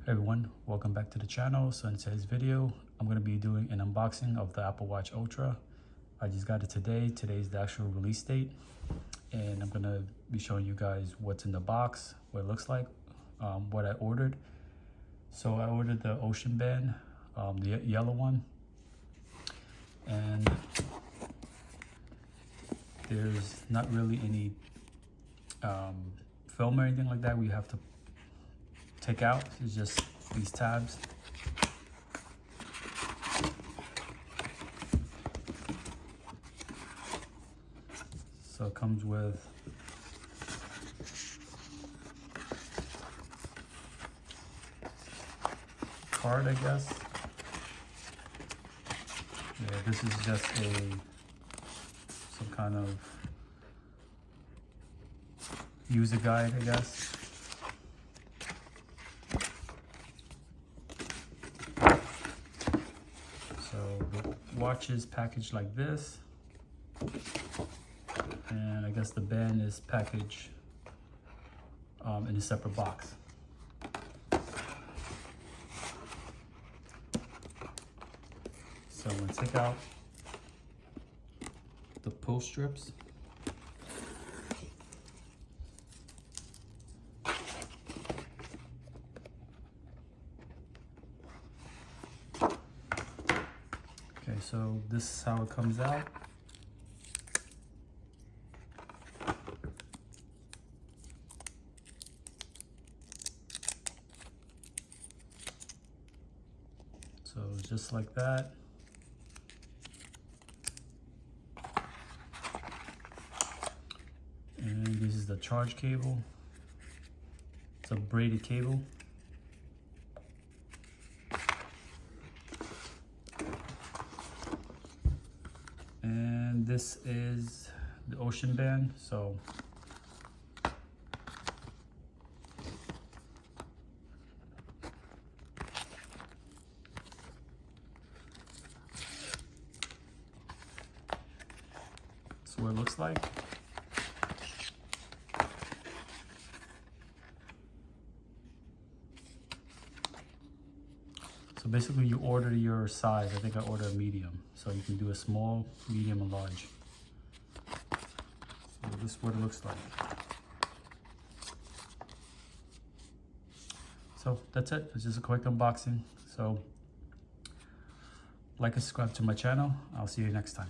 Hey everyone, welcome back to the channel. So in today's video, I'm going to be doing an unboxing of the Apple Watch Ultra. I just got it today. Today's the actual release date. And I'm going to be showing you guys what's in the box, what it looks like, what I ordered. So I ordered the Ocean Band, the yellow one. And there's not really any film or anything like that we have to take out. It's just these tabs. So it comes with card, I guess. Yeah, this is just some kind of user guide, I guess. So the watch is packaged like this, and I guess the band is packaged in a separate box. So I'm going to take out the pull strips. Okay, so this is how it comes out. So just like that. And this is the charge cable. It's a braided cable. And this is the Ocean Band. So that's what it looks like. So basically you order your size. I think I ordered a medium. So you can do a small, medium, and large. So this is what it looks like. So that's it. It's just a quick unboxing. So like and subscribe to my channel. I'll see you next time.